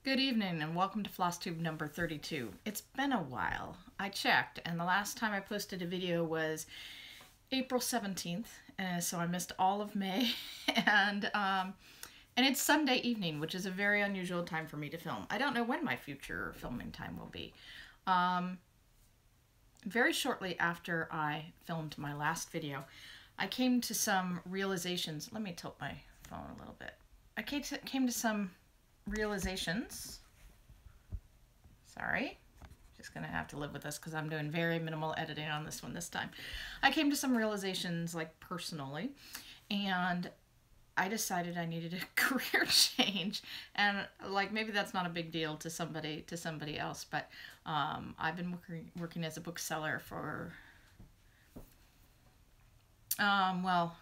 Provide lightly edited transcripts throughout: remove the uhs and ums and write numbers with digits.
Good evening and welcome to FlossTube number 32. It's been a while. I checked and the last time I posted a video was April 17th, so I missed all of May and it's Sunday evening, which is a very unusual time for me to film. I don't know when my future filming time will be. Very shortly after I filmed my last video, I came to some realizations. Let me tilt my phone a little bit. I came to some realizations. Sorry, just gonna have to live with this because I'm doing very minimal editing on this one this time. I came to some realizations, like personally, and I decided I needed a career change. And like, maybe that's not a big deal to somebody else, but I've been working as a bookseller for well,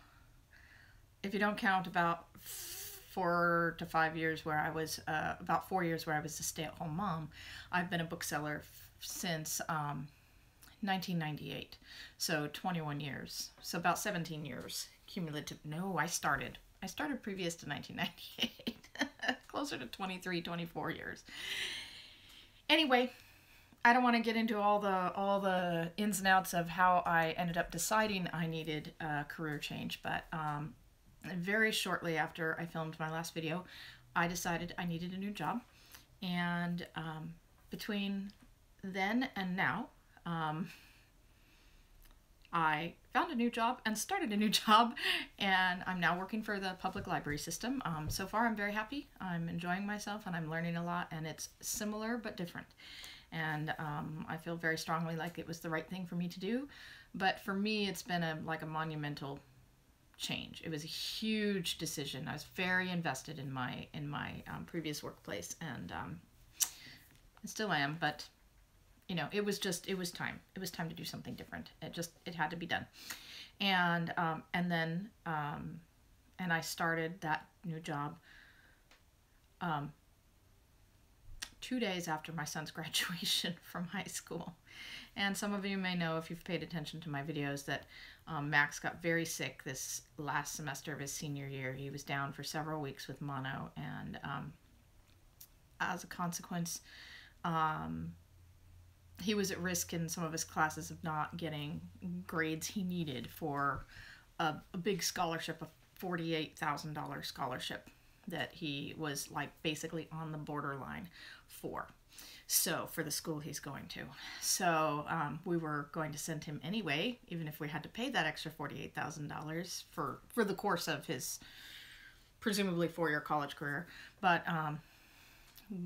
if you don't count about 4 to 5 years where I was, about 4 years where I was a stay-at-home mom, I've been a bookseller since 1998. So 21 years. So about 17 years cumulative. No, I started previous to 1998. Closer to 23, 24 years. Anyway, I don't want to get into all the ins and outs of how I ended up deciding I needed a career change, but very shortly after I filmed my last video, I decided I needed a new job. And between then and now, I found a new job and started a new job, and I'm now working for the public library system. So far, I'm very happy. I'm enjoying myself, and I'm learning a lot, and it's similar but different. And I feel very strongly like it was the right thing for me to do. But for me, it's been like a monumental change. It was a huge decision. I was very invested in my previous workplace, and I still am. But you know, it was time. It was time to do something different. It had to be done. And then I started that new job 2 days after my son's graduation from high school. And some of you may know, if you've paid attention to my videos, that Max got very sick this last semester of his senior year. He was down for several weeks with mono, and as a consequence, he was at risk in some of his classes of not getting grades he needed for a big scholarship, a $48,000 scholarship that he was like basically on the borderline for. So for the school he's going to. So we were going to send him anyway, even if we had to pay that extra $48,000 for the course of his presumably 4-year college career. But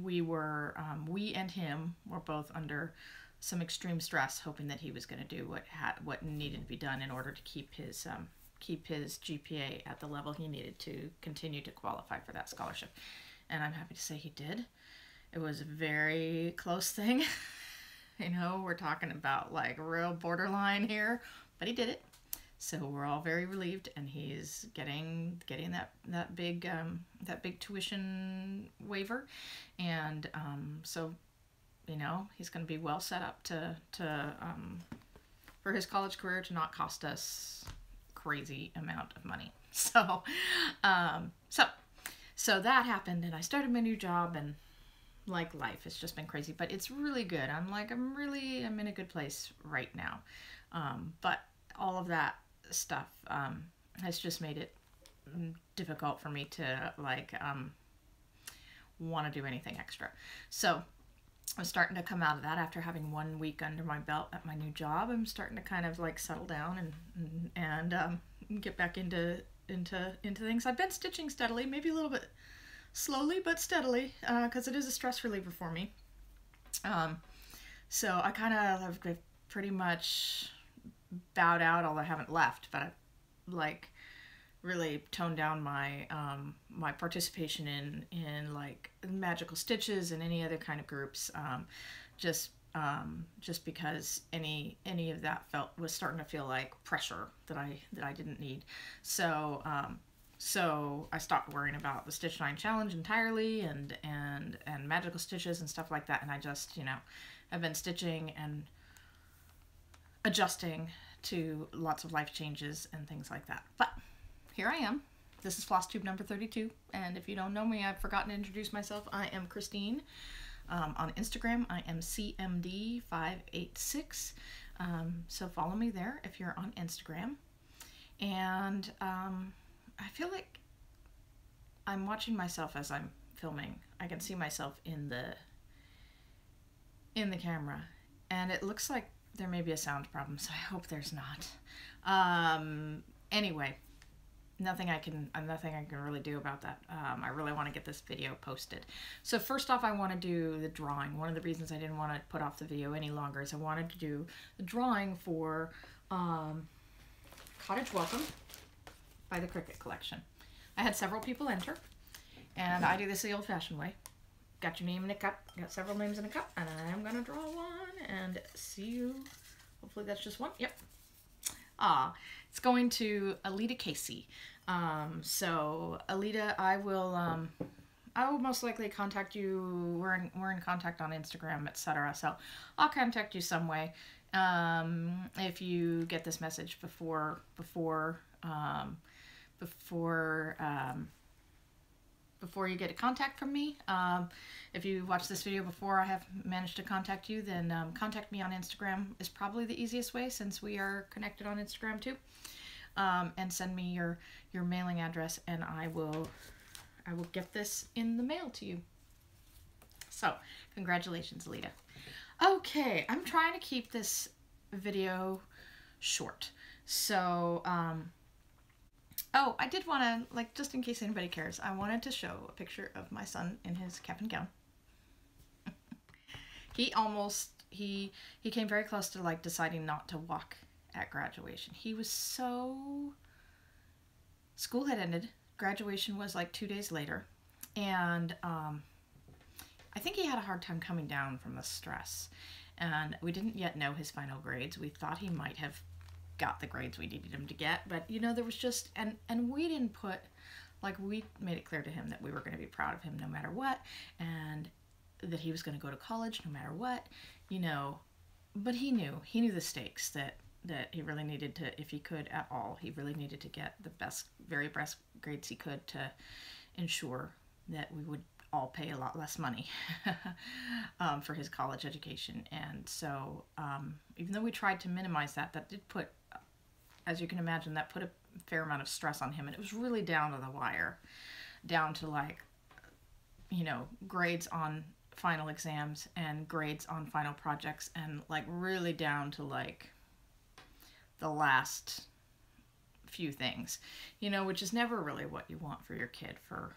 we and him were both under some extreme stress, hoping that he was going to do what needed to be done in order to keep his GPA at the level he needed to continue to qualify for that scholarship. And I'm happy to say he did. It was a very close thing. You know, we're talking about like real borderline here, but he did it. So we're all very relieved, and he's getting that big tuition waiver, and so you know, he's going to be well set up to for his college career to not cost us crazy amount of money. So so that happened, and I started my new job, and like life, it's just been crazy, but it's really good. I'm in a good place right now. But all of that stuff has just made it difficult for me to like want to do anything extra. So I'm starting to come out of that after having 1 week under my belt at my new job. I'm starting to kind of like settle down and get back into things. I've been stitching steadily, maybe a little bit slowly but steadily, because it is a stress reliever for me. So I kind of have pretty much bowed out, although I haven't left, but I've like really toned down my my participation in like magical stitches and any other kind of groups, just because any of that was starting to feel like pressure that I didn't need. So so I stopped worrying about the Stitch 9 Challenge entirely, and magical stitches and stuff like that, and I just, you know, I've been stitching and adjusting to lots of life changes and things like that. But here I am, This is FlossTube number 32, and if you don't know me, I've forgotten to introduce myself. I am Christine. On Instagram, I am CMD586. So follow me there if you're on Instagram. And I feel like I'm watching myself as I'm filming. I can see myself in the camera, and it looks like there may be a sound problem, so I hope there's not. Anyway, nothing I can really do about that. I really want to get this video posted. So first off, I want to do the drawing. One of the reasons I didn't want to put off the video any longer is I wanted to do the drawing for Cottage Welcome by the Cricket Collection. I had several people enter, and I do this the old-fashioned way. Got your name in a cup, got several names in a cup, and I'm going to draw one and see you. Hopefully that's just one. Yep. It's going to Alita Casey. So Alita, I will most likely contact you. We're in contact on Instagram, etc. So I'll contact you some way. If you get this message before you get a contact from me. If you watch this video before I have managed to contact you, then contact me on Instagram is probably the easiest way, since we are connected on Instagram too. And send me your mailing address, and I will get this in the mail to you. So, congratulations, Alita. Okay, I'm trying to keep this video short. So, oh, I did want to, like, just in case anybody cares, I wanted to show a picture of my son in his cap and gown. He came very close to, like, deciding not to walk at graduation. He was so... School had ended. Graduation was, like, 2 days later. And, I think he had a hard time coming down from the stress. And we didn't yet know his final grades. We thought he might have got the grades we needed him to get, but you know, there was just, and we didn't put, like, we made it clear to him that we were going to be proud of him no matter what, and that he was going to go to college no matter what, you know, but he knew the stakes that he really needed to, if he could at all, he really needed to get the very best grades he could to ensure that we would all pay a lot less money for his college education. And so even though we tried to minimize that did put, as you can imagine, that put a fair amount of stress on him, and it was really down to the wire, down to, like, you know, grades on final exams and grades on final projects, and, like, really down to, like, the last few things, you know, which is never really what you want for your kid for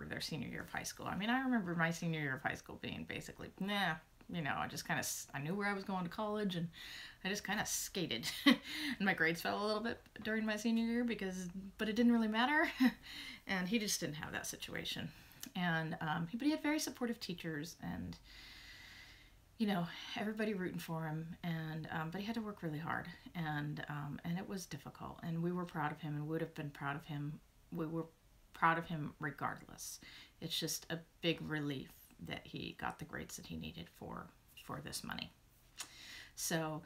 their senior year of high school. I mean, I remember my senior year of high school being basically, nah, you know, I knew where I was going to college, and I just kind of skated. And my grades fell a little bit during my senior year but it didn't really matter. And he just didn't have that situation. And, but he had very supportive teachers, and, you know, everybody rooting for him, and, but he had to work really hard, and it was difficult, and we were proud of him, and would have been proud of him. We were proud of him regardless. It's just a big relief that he got the grades that he needed for this money. So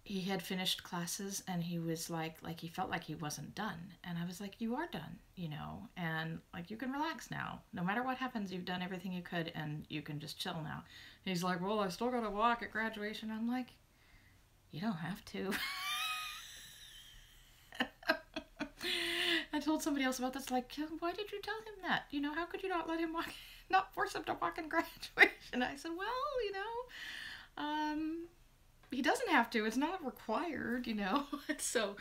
he had finished classes, and he was like he felt like he wasn't done. And I was like, you are done, you know, and, like, you can relax now. No matter what happens, you've done everything you could, and you can just chill now. And he's like, well, I still gotta walk at graduation. I'm like, you don't have to. I told somebody else about this, like, why did you tell him that? You know, how could you not let him walk, not force him to walk in graduation? I said, well, you know, he doesn't have to. It's not required, you know. So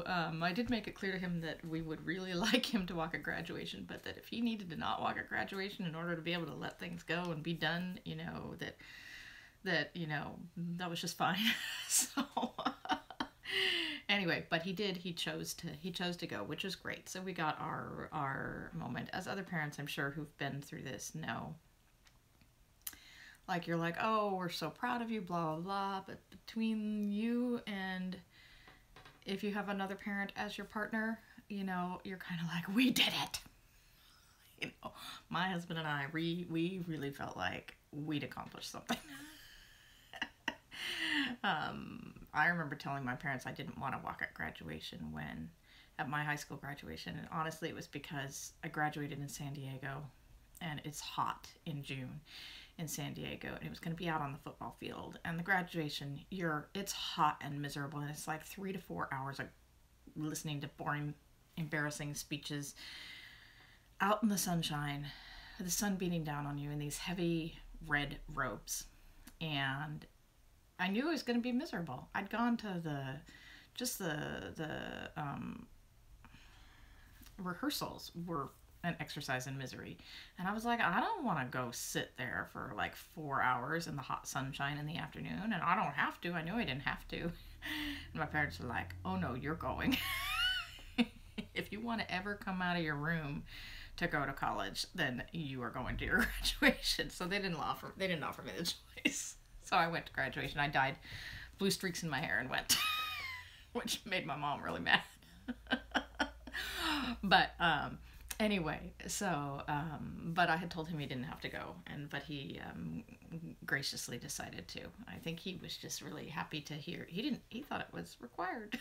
I did make it clear to him that we would really like him to walk at graduation, but that if he needed to not walk at graduation in order to be able to let things go and be done, you know, that you know, that was just fine. So anyway, but he chose to go, which is great. So we got our moment. As other parents, I'm sure, who've been through this know, like, you're like, oh, we're so proud of you, blah, blah, blah, but between you and if you have another parent as your partner, you know, you're kind of like, we did it. You know, my husband and I, we really felt like we'd accomplished something. I remember telling my parents I didn't want to walk at graduation when at my high school graduation. And honestly, it was because I graduated in San Diego, and it's hot in June in San Diego, and it was going to be out on the football field. And the graduation, it's hot and miserable, and it's like 3 to 4 hours of listening to boring, embarrassing speeches out in the sunshine, with the sun beating down on you in these heavy red robes. And I knew it was going to be miserable. I'd gone to the rehearsals were an exercise in misery. And I was like, I don't want to go sit there for like 4 hours in the hot sunshine in the afternoon. And I don't have to. I knew I didn't have to. And my parents were like, oh no, you're going. If you want to ever come out of your room to go to college, then you are going to your graduation. So they didn't offer me the choice. So I went to graduation. I dyed blue streaks in my hair and went, which made my mom really mad. But anyway, so but I had told him he didn't have to go, but he graciously decided to. I think he was just really happy to hear. He thought it was required.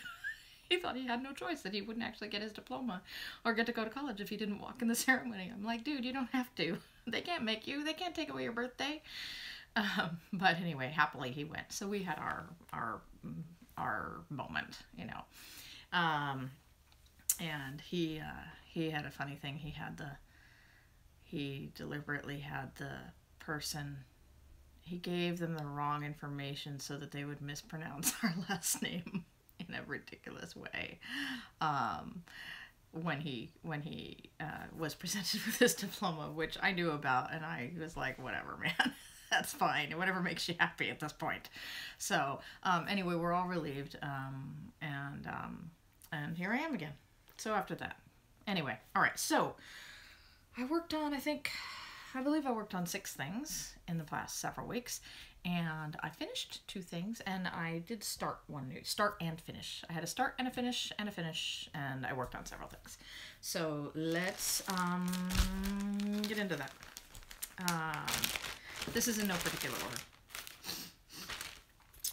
He thought he had no choice, that he wouldn't actually get his diploma or get to go to college if he didn't walk in the ceremony. I'm like, dude, you don't have to. They can't make you. They can't take away your birthday. But anyway, happily he went. So we had our moment, you know. And he had a funny thing. He deliberately had the person, he gave them the wrong information so that they would mispronounce our last name in a ridiculous way. When he was presented with his diploma, which I knew about, and I was like, whatever, man. That's fine. Whatever makes you happy at this point. So anyway, we're all relieved, and here I am again. So after that, anyway, all right. So I worked on, I believe I worked on 6 things in the past several weeks, and I finished 2 things, and I did start and finish. I had a start and a finish and a finish, and I worked on several things. So let's get into that. This is in no particular order.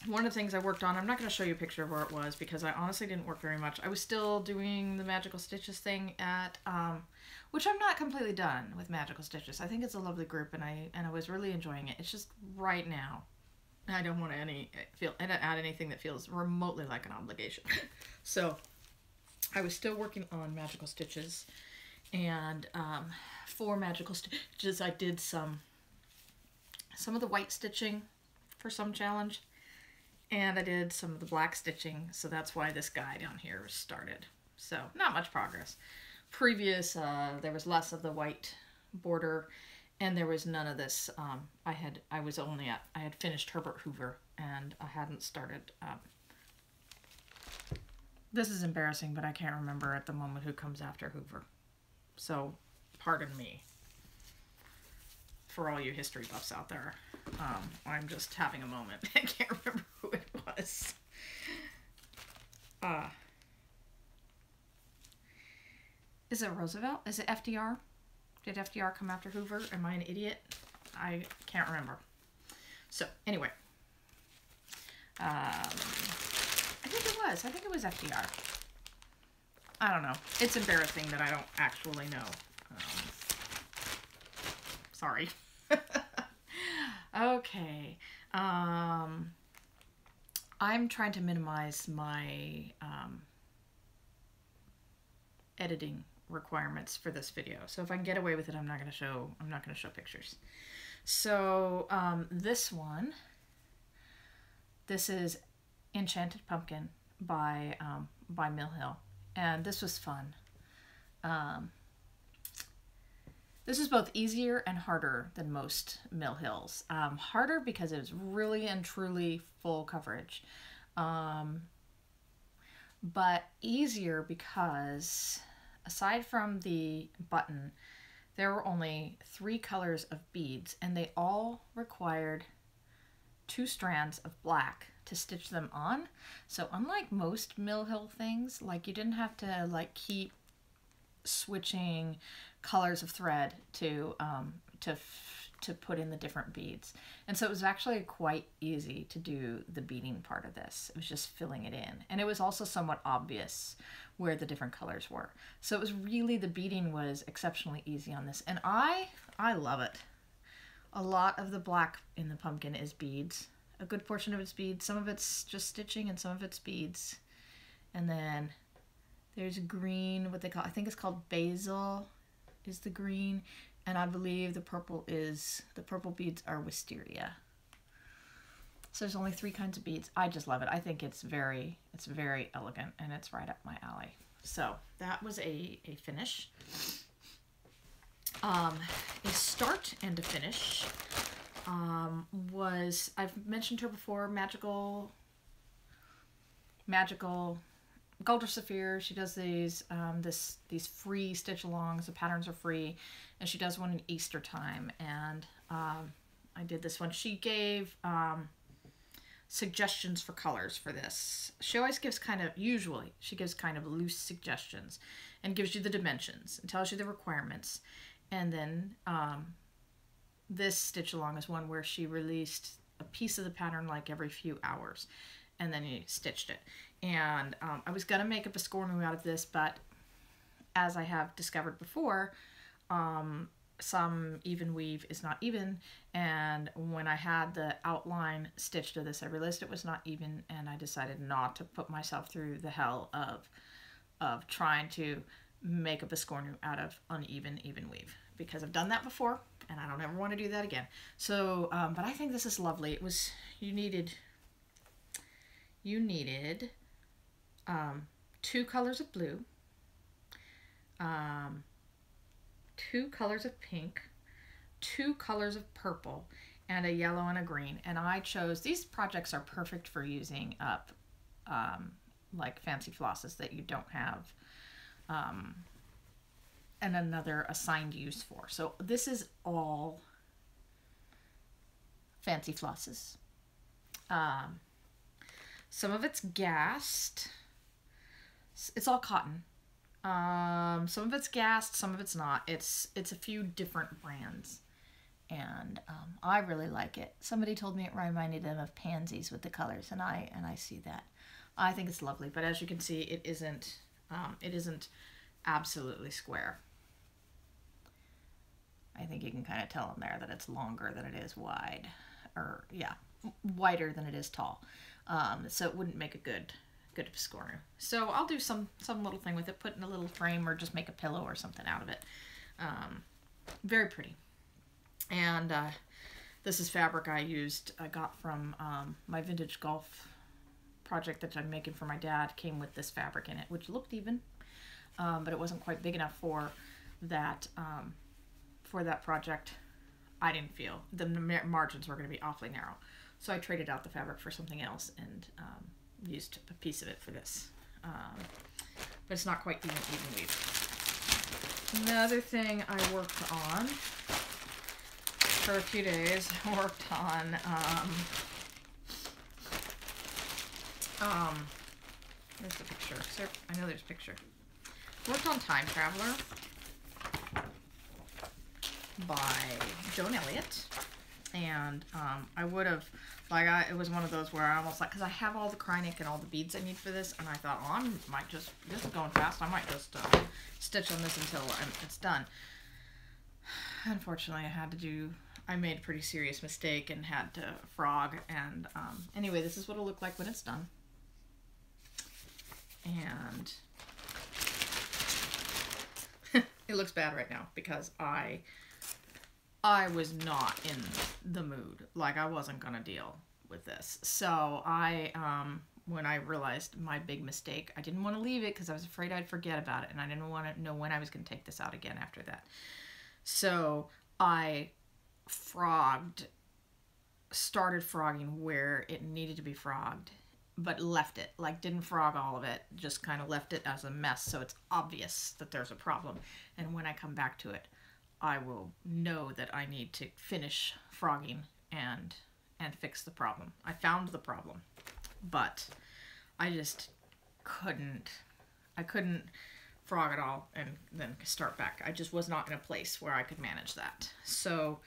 One of the things I worked on, I'm not going to show you a picture of where it was because I honestly didn't work very much. I was still doing the Magical Stitches thing at, which I'm not completely done with Magical Stitches. I think it's a lovely group, and I was really enjoying it. It's just right now, I don't want to add anything that feels remotely like an obligation. So I was still working on Magical Stitches, and for Magical Stitches, I did some of the white stitching for some challenge. And I did some of the black stitching, so that's why this guy down here started. So, not much progress. Previous, there was less of the white border, and there was none of this. I had finished Herbert Hoover, and I hadn't started. This is embarrassing, but I can't remember at the moment who comes after Hoover. So, pardon me. For all you history buffs out there. I'm just having a moment. I can't remember who it was. Is it Roosevelt? Is it FDR? Did FDR come after Hoover? Am I an idiot? I can't remember. So, anyway. I think it was FDR. I don't know. It's embarrassing that I don't actually know. Sorry. Okay. I'm trying to minimize my editing requirements for this video. So if I can get away with it, I'm not going to show pictures. So this is Enchanted Pumpkin by Mill Hill, and this was fun. This is both easier and harder than most Mill Hills. Harder because it was really and truly full coverage. But easier because, aside from the button, there were only 3 colors of beads, and they all required 2 strands of black to stitch them on. So unlike most Mill Hill things, like, you didn't have to like keep switching colors of thread to to put in the different beads. And so it was actually quite easy to do the beading part of this. It was just filling it in. And it was also somewhat obvious where the different colors were. So it was really, the beading was exceptionally easy on this. And I love it. A lot of the black in the pumpkin is beads. A good portion of it's beads. Some of it's just stitching and some of it's beads. And then there's green, what they call, I think it's called basil is the green. And I believe the purple beads are wisteria. So there's only 3 kinds of beads. I just love it. I think it's very elegant and it's right up my alley. So that was a finish. A start and a finish was, I've mentioned her before, Magical Golder Saphir. She does these these free stitch alongs. The patterns are free, and she does one in Easter time. And I did this one. She gave suggestions for colors for this. She always gives usually she gives kind of loose suggestions and gives you the dimensions and tells you the requirements. And then this stitch along is one where she released a piece of the pattern like every few hours, and then you stitched it. And I was gonna make a biscornu out of this, but as I have discovered before, some even weave is not even, and when I had the outline stitched to this, I realized it was not even, and I decided not to put myself through the hell of trying to make a biscornu out of uneven even weave, because I've done that before and I don't ever want to do that again. So but I think this is lovely. It was, you needed 2 colors of blue, 2 colors of pink, 2 colors of purple, and a yellow and a green. And I chose, these projects are perfect for using up like fancy flosses that you don't have and another assigned use for. So this is all fancy flosses. Some of it's gassed. It's all cotton. Some of it's gassed, some of it's not. It's a few different brands, and I really like it. Somebody told me it reminded them of pansies with the colors, and I see that. I think it's lovely, but as you can see, it isn't absolutely square. I think you can kind of tell in there that it's longer than it is wide, or yeah, wider than it is tall. So it wouldn't make a good biscornu. So I'll do some little thing with it, put in a little frame or just make a pillow or something out of it. Very pretty. And this is fabric I got from my vintage golf project that I'm making for my dad. Came with this fabric in it, which looked even, but it wasn't quite big enough for that project. I didn't feel the margins were going to be awfully narrow, so I traded out the fabric for something else and used a piece of it for this, but it's not quite even weave. Another thing I worked on for a few days, worked on there's the picture. So I know there's a picture. Worked on Time Traveler by Joan Elliott. And I would have, it was one of those where I almost because I have all the Kreinik and all the beads I need for this, and I thought, oh, this is going fast, I might just stitch on this until it's done. Unfortunately, I made a pretty serious mistake and had to frog, and anyway, this is what it'll look like when it's done. And it looks bad right now because I was not in the mood. Like, I wasn't gonna deal with this. So when I realized my big mistake, I didn't want to leave it because I was afraid I'd forget about it, and I didn't want to know when I was gonna take this out again after that. So I started frogging where it needed to be frogged, but left it, didn't frog all of it, just kind of left it as a mess, so it's obvious that there's a problem. And when I come back to it, I will know that I need to finish frogging and fix the problem. I found the problem, but I just couldn't frog it all and then start back. I just was not in a place where I could manage that. So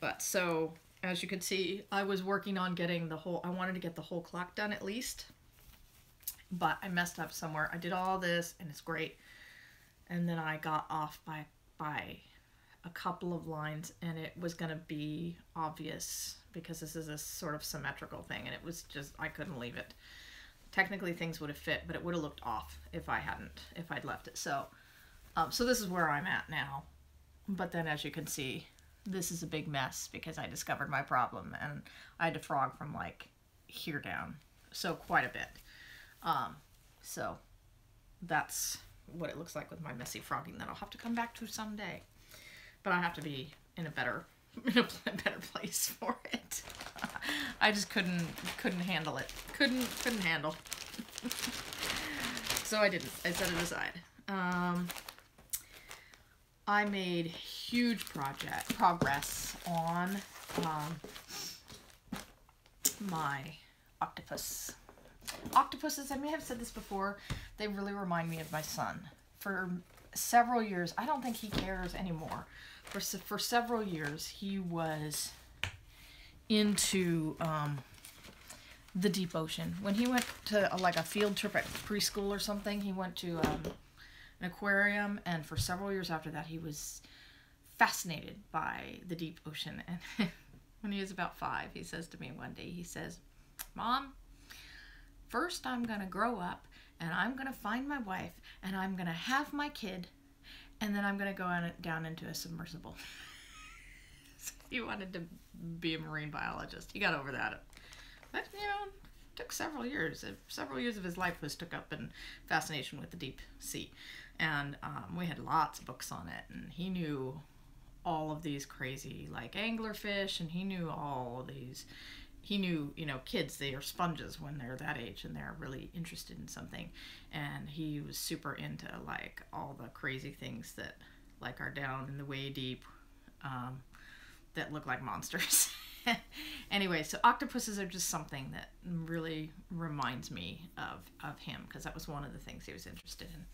But so, as you can see, I was working on getting I wanted to get the whole clock done at least. But I messed up somewhere. I did all this, and it's great. And then I got off by a couple of lines, and it was going to be obvious because this is a sort of symmetrical thing, and it was just, I couldn't leave it. Technically things would have fit, but it would have looked off if I'd left it. So this is where I'm at now. But then, as you can see, this is a big mess because I discovered my problem, and I had to frog from like here down, so quite a bit. So that's what it looks like with my messy frogging that I'll have to come back to someday. But I have to be in a better place for it. I just couldn't handle it. Couldn't handle. So I didn't. I set it aside. I made huge progress on my octopus. Octopuses, I may have said this before, they really remind me of my son. For several years, I don't think he cares anymore. For several years, he was into the deep ocean. When he went to like a field trip at preschool or something, he went to an aquarium, and for several years after that, he was fascinated by the deep ocean. And when he was about 5, he says to me one day, he says, "Mom, first I'm gonna grow up, and I'm gonna find my wife, and I'm gonna have my kid, and then I'm gonna go down into a submersible." So he wanted to be a marine biologist. He got over that. But, you know, it took several years. Several years of his life was took up in fascination with the deep sea. And we had lots of books on it, and he knew all of these crazy, like, anglerfish, and he knew all of these. He knew, you know, kids, they are sponges when they're that age and they're really interested in something. And he was super into, like, all the crazy things that, like, are down in the way deep that look like monsters. Anyway, so octopuses are just something that really reminds me of him, because that was one of the things he was interested in.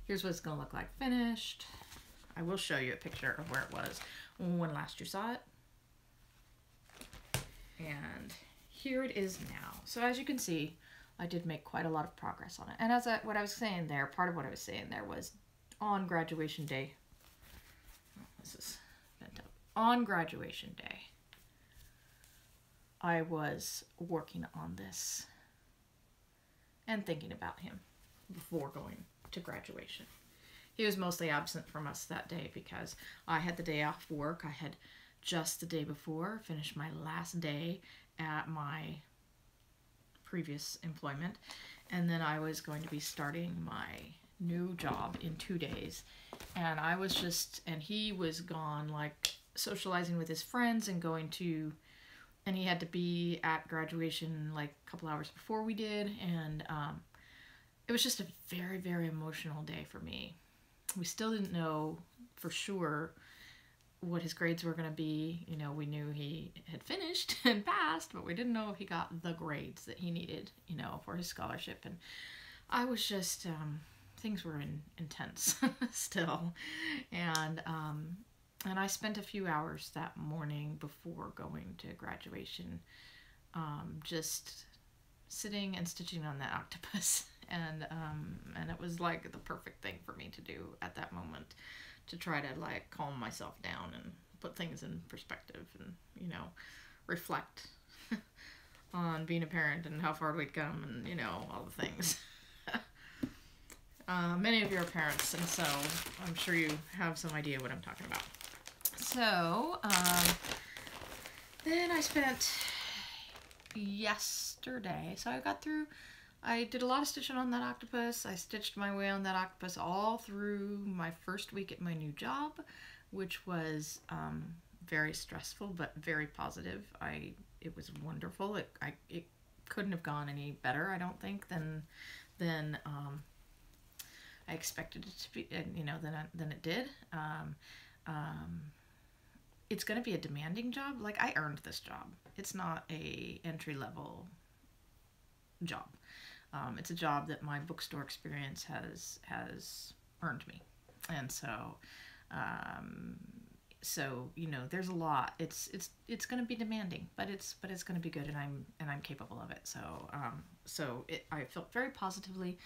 Here's what it's going to look like finished. I will show you a picture of where it was when last you saw it. And here it is now. So as you can see, I did make quite a lot of progress on it. And what I was saying there, part of what I was saying there was on graduation day. Oh, this is bent up. On graduation day, I was working on this and thinking about him before going to graduation. He was mostly absent from us that day because I had the day off work. I had just the day before finished my last day at my previous employment, and then I was going to be starting my new job in 2 days, and he was gone, like, socializing with his friends and and he had to be at graduation like a couple hours before we did, and it was just a very, very emotional day for me. We still didn't know for sure what his grades were going to be. You know, we knew he had finished and passed, but we didn't know if he got the grades that he needed, you know, for his scholarship. And I was just, things were intense still. And I spent a few hours that morning before going to graduation, just sitting and stitching on that octopus. And it was like the perfect thing for me to do at that moment, to try to, like, calm myself down and put things in perspective and, you know, reflect on being a parent and how far we'd come and, you know, all the things. Many of you are parents, and so I'm sure you have some idea what I'm talking about. So, then I spent yesterday, so I did a lot of stitching on that octopus. I stitched my way on that octopus all through my first week at my new job, which was very stressful but very positive. It was wonderful. It couldn't have gone any better, I don't think, than I expected it to be, you know, than it did. It's going to be a demanding job. Like, I earned this job. It's not a entry-level job. It's a job that my bookstore experience has earned me. And so So, you know, there's a lot. It's going to be demanding, but it's going to be good, and I'm capable of it. So, I felt very positively.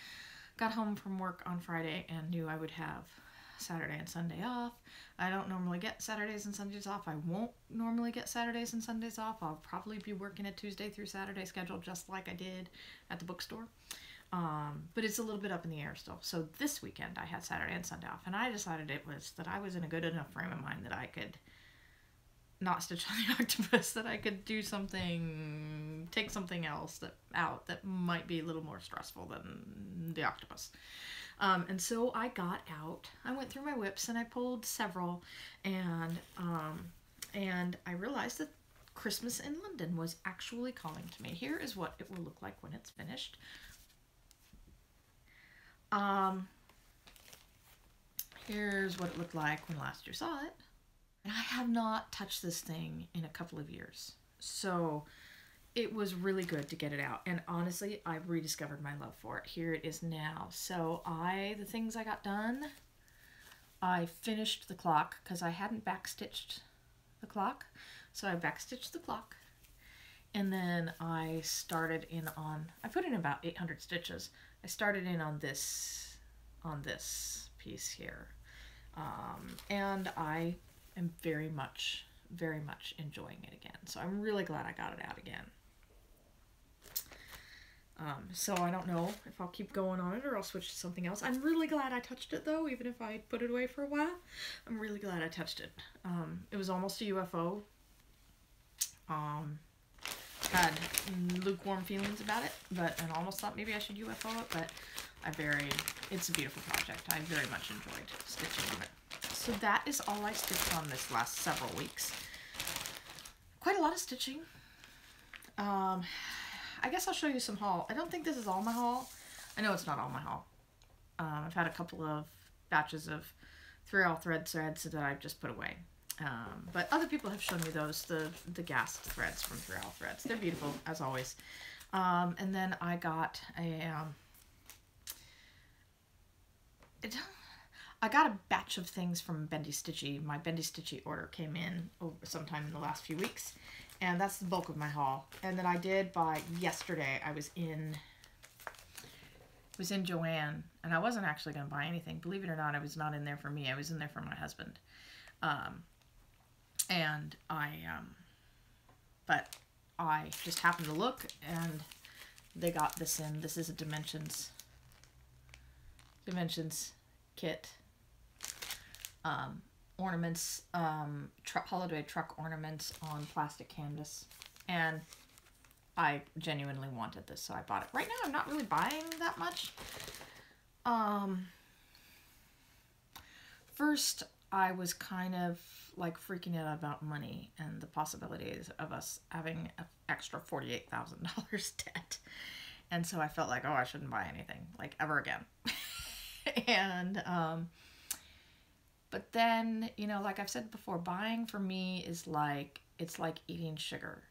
Got home from work on Friday and knew I would have Saturday and Sunday off. I don't normally get Saturdays and Sundays off. I won't normally get Saturdays and Sundays off. I'll probably be working a Tuesday through Saturday schedule just like I did at the bookstore. But it's a little bit up in the air still. So this weekend I had Saturday and Sunday off, and I decided that I was in a good enough frame of mind that I could not stitch on the octopus, that I could do something, take something else that might be a little more stressful than the octopus. And so I got out, I went through my whips and I pulled several, and I realized that Christmas in London was actually calling to me. Here is what it will look like when it's finished. Here's what it looked like when last you saw it. And I have not touched this thing in a couple of years. So it was really good to get it out. And honestly, I've rediscovered my love for it. Here it is now. So the things I got done, I finished the clock because I hadn't backstitched the clock. So I backstitched the clock. And then I started in on, I put in about 800 stitches. I started in on this piece here. And I am very much enjoying it again. So I'm really glad I got it out again. So I don't know if I'll keep going on it or I'll switch to something else. I'm really glad I touched it though, even if I put it away for a while. I'm really glad I touched it. It was almost a UFO. Had lukewarm feelings about it, and almost thought maybe I should UFO it, but it's a beautiful project. I very much enjoyed stitching on it. So that is all I stitched on this last several weeks. Quite a lot of stitching. I guess I'll show you some haul. I don't think this is all my haul. I know it's not all my haul. I've had a couple of batches of 3L threads that I've just put away. But other people have shown me those, the GAST threads from 3L Threads. They're beautiful, as always. And then I got I got a batch of things from Bendy Stitchy. My Bendy Stitchy order came in sometime in the last few weeks, and that's the bulk of my haul. And then I did buy yesterday. I was in Joann, and I wasn't actually going to buy anything. Believe it or not, I was not in there for me. I was in there for my husband. But I just happened to look, and they got this in. This is a Dimensions kit. Ornaments, holiday truck ornaments on plastic canvas. And I genuinely wanted this, so I bought it. Right now, I'm not really buying that much. First, I was kind of like freaking out about money and the possibilities of us having an extra $48,000 debt. And so I felt like, oh, I shouldn't buy anything, like, ever again. And, but then, you know, like I've said before, buying for me is like, it's like eating sugar.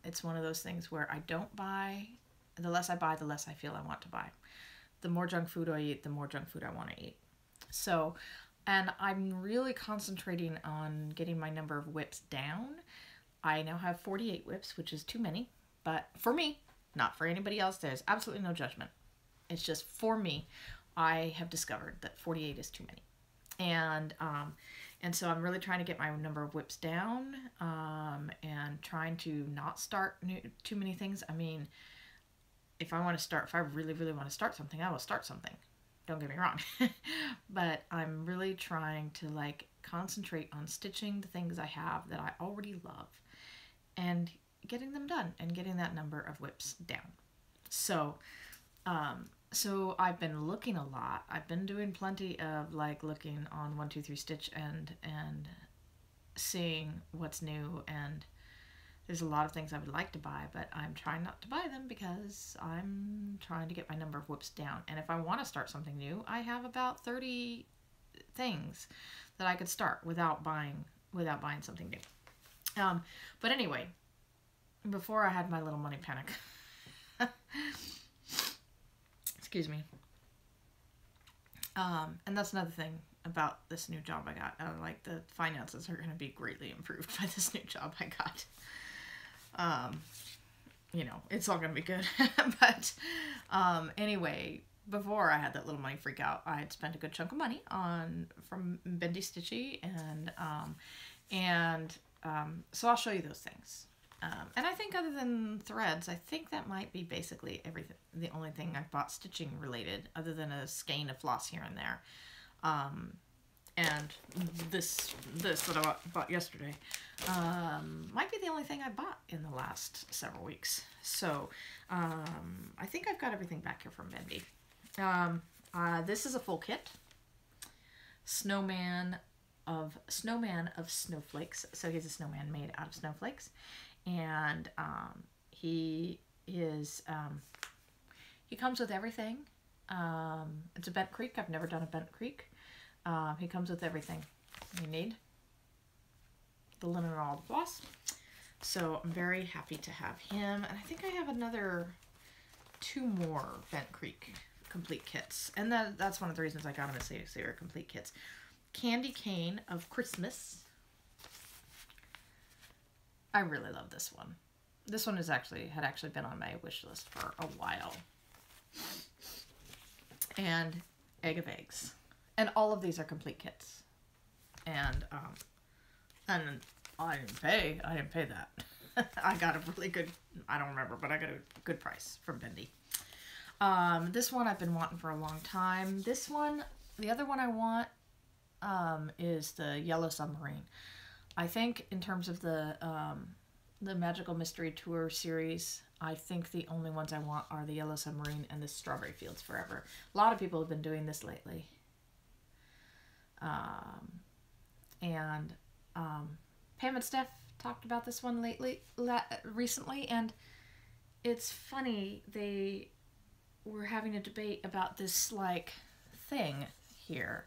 It's one of those things where I don't buy, the less I buy, the less I feel I want to buy. The more junk food I eat, the more junk food I want to eat. So, and I'm really concentrating on getting my number of whips down. I now have 48 whips, which is too many, but for me, not for anybody else. There's absolutely no judgment. It's just for me. I have discovered that 48 is too many. And so I'm really trying to get my number of whips down, and trying to not start too many things. I mean, if I really, really want to start something, I will start something. Don't get me wrong. But I'm really trying to like concentrate on stitching the things I have that I already love and getting them done and getting that number of whips down. So, so I've been looking a lot. I've been doing plenty of like looking on 123 Stitch and seeing what's new, and there's a lot of things I would like to buy, but I'm trying not to buy them because I'm trying to get my number of whips down. And if I want to start something new, I have about 30 things that I could start without buying something new. But anyway, before I had my little money panic, excuse me. And that's another thing. about this new job I got. Like, the finances are going to be greatly improved by this new job I got. You know, it's all going to be good. But anyway, before I had that little money freak out, I had spent a good chunk of money from Bendy Stitchy, and so I'll show you those things. And I think other than threads, I think that might be basically everything. The only thing I've bought stitching related, other than a skein of floss here and there. And this that I bought yesterday might be the only thing I bought in the last several weeks. So I think I've got everything back here from Bendy. This is a full kit. Snowman of snowflakes. So he's a snowman made out of snowflakes. And he comes with everything. It's a Bent Creek. I've never done a Bent Creek. He comes with everything you need. The linen and all the floss. So I'm very happy to have him. And I think I have two more Bent Creek complete kits. And that's one of the reasons I got him as they were complete kits. Candy Cane of Christmas. I really love this one. This one had actually been on my wish list for a while. And Egg of Eggs. And all of these are complete kits. And I didn't pay that. I got a really good, I don't remember, but I got a good price from Bendy. This one I've been wanting for a long time. This one, the other one I want is the Yellow Submarine. I think in terms of the Magical Mystery Tour series, I think the only ones I want are the Yellow Submarine and the Strawberry Fields Forever. A lot of people have been doing this lately. Pam and Steph talked about this one recently, and it's funny, they were having a debate about this, like, thing here.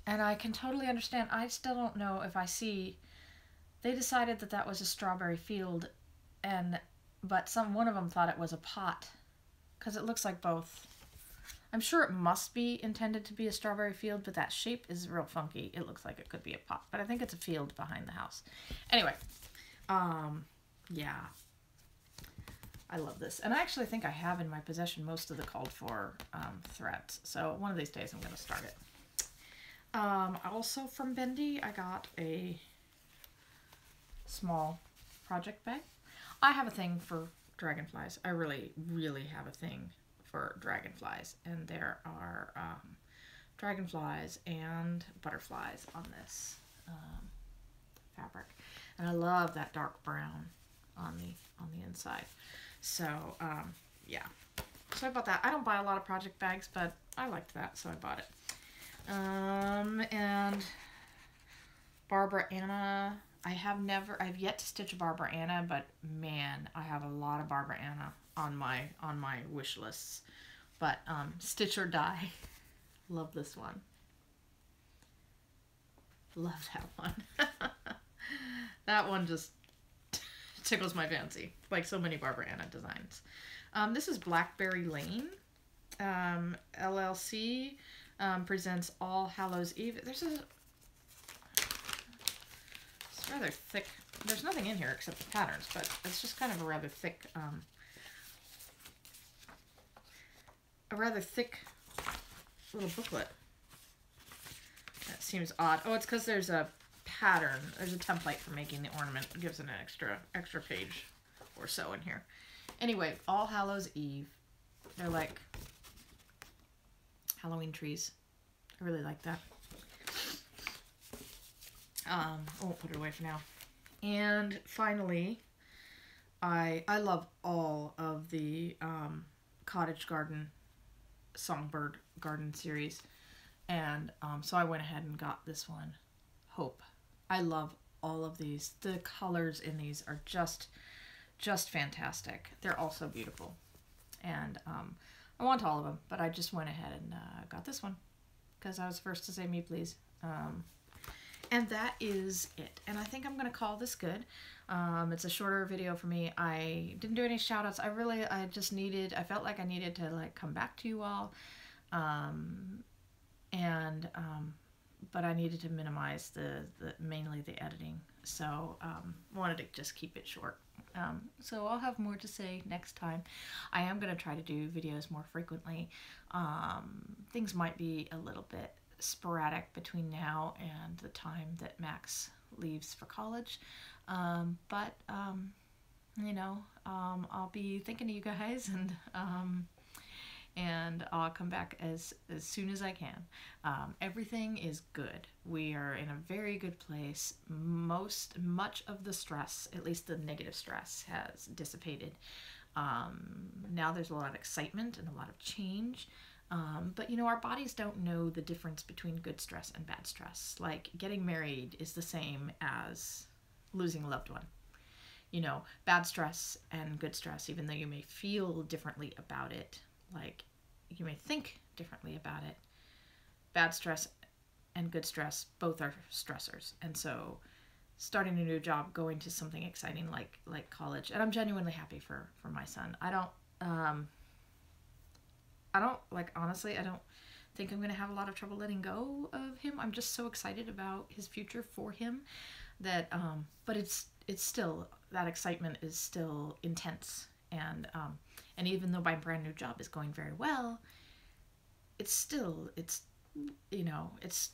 And I can totally understand. I still don't know if I see... They decided that was a strawberry field, but one of them thought it was a pot, because it looks like both. I'm sure it must be intended to be a strawberry field, but that shape is real funky. It looks like it could be a pot, but I think it's a field behind the house. Anyway, yeah. I love this. And I actually think I have in my possession most of the called for threads. So one of these days I'm going to start it. Also from Bendy, I got a small project bag. I have a thing for dragonflies. I really, really have a thing for dragonflies. And there are dragonflies and butterflies on this fabric. And I love that dark brown on the inside. So, yeah. So I bought that. I don't buy a lot of project bags, but I liked that, so I bought it. And Barbara Anna. I've yet to stitch a Barbara Anna, but man, I have a lot of Barbara Anna on my wish lists. But Stitch or Die. Love this one. Love that one. That one just tickles my fancy, like so many Barbara Anna designs. This is Blackberry Lane. LLC presents All Hallows Eve. It's rather thick. There's nothing in here except the patterns, but it's just kind of a rather thick little booklet. That seems odd. Oh, it's because there's a pattern. There's a template for making the ornament. It gives it an extra page or so in here. Anyway, All Hallows Eve. They're like Halloween trees. I really like that. I won't put it away for now. And finally, I love all of the Cottage Garden Songbird Garden series. And so I went ahead and got this one, Hope. I love all of these. The colors in these are just fantastic. They're all so beautiful. And I want all of them, but I just went ahead and got this one because I was first to say me please. And that is it. And I think I'm going to call this good. It's a shorter video for me. I didn't do any shout outs. I felt like I needed to like come back to you all. And but I needed to minimize the mainly the editing. So wanted to just keep it short. So I'll have more to say next time. I am going to try to do videos more frequently. Things might be a little bit sporadic between now and the time that Max leaves for college. But you know, I'll be thinking of you guys, and I'll come back as soon as I can. Everything is good. We are in a very good place. Much of the stress, at least the negative stress, has dissipated. Now there's a lot of excitement and a lot of change. But you know, our bodies don't know the difference between good stress and bad stress. Like getting married is the same as losing a loved one. You know, bad stress and good stress, even though you may feel differently about it, like you may think differently about it, bad stress and good stress both are stressors. And so starting a new job, going to something exciting like college, and I'm genuinely happy for my son. I don't like, honestly, I don't think I'm going to have a lot of trouble letting go of him. I'm just so excited about his future for him that but it's still, that excitement is still intense. And even though my brand new job is going very well, it's you know, it's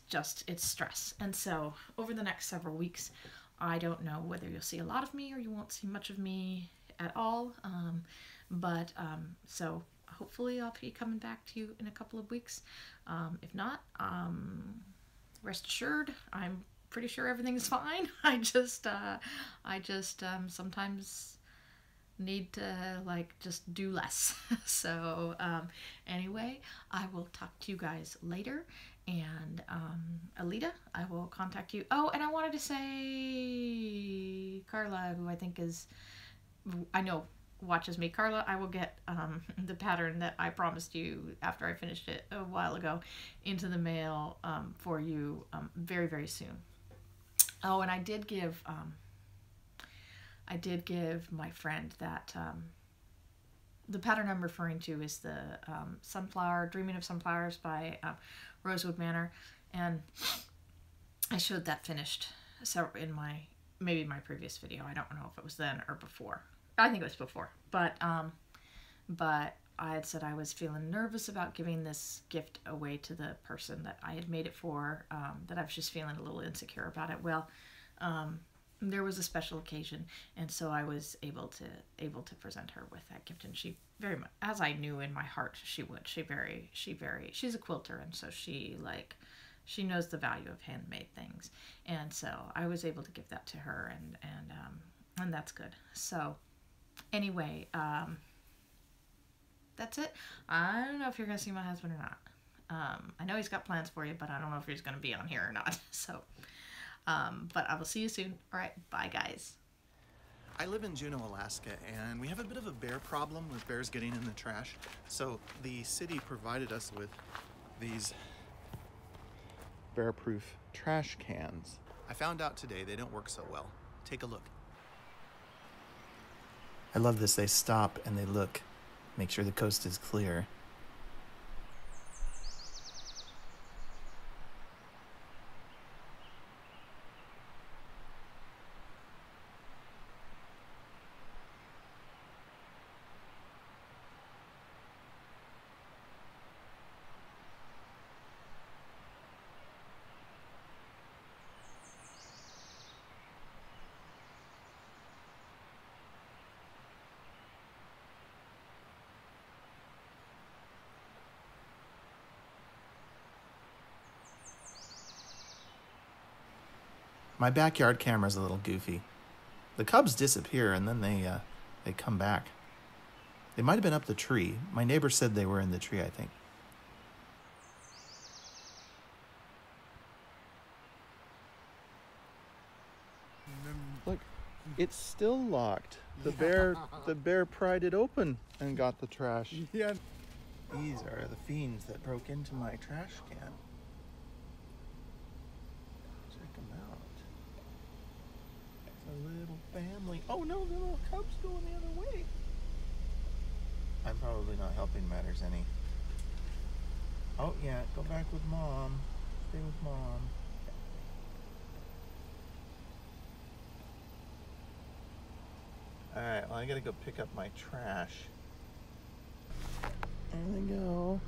stress. And so over the next several weeks, I don't know whether you'll see a lot of me or you won't see much of me at all. So hopefully I'll be coming back to you in a couple of weeks. If not, rest assured, I'm pretty sure everything's fine. I just sometimes need to like just do less. So anyway, I will talk to you guys later, and Alita, I will contact you. Oh, and I wanted to say Carla, who I know watches me. Carla, I will get the pattern that I promised you after I finished it a while ago into the mail for you very, very soon. Oh, and I did give my friend that the pattern I'm referring to is the Sunflower, Dreaming of Sunflowers by Rosewood Manor, and I showed that finished in maybe my previous video. I don't know if it was then or before. I think it was before, but I had said I was feeling nervous about giving this gift away to the person that I had made it for, that I was just feeling a little insecure about it. Well, there was a special occasion, and so I was able to present her with that gift, and she very much, as I knew in my heart she would. She's a quilter, and so she knows the value of handmade things, and so I was able to give that to her, and that's good. So anyway, that's it. I don't know if you're gonna see my husband or not. I know he's got plans for you, but I don't know if he's gonna be on here or not. So but I will see you soon. All right, bye guys. I live in Juneau, Alaska, and we have a bit of a bear problem with bears getting in the trash. So the city provided us with these bear-proof trash cans. I found out today they don't work so well. Take a look. I love this. They stop and they look, make sure the coast is clear. My backyard camera's a little goofy. The cubs disappear and then they come back. They might have been up the tree. My neighbor said they were in the tree, I think. Look, it's still locked. The bear pried it open and got the trash. Yeah. These are the fiends that broke into my trash can. Check them out. It's a little family. Oh no, the little cub's going the other way. I'm probably not helping matters any. Oh yeah, go back with mom. Stay with mom. Alright, well I gotta go pick up my trash. There they go.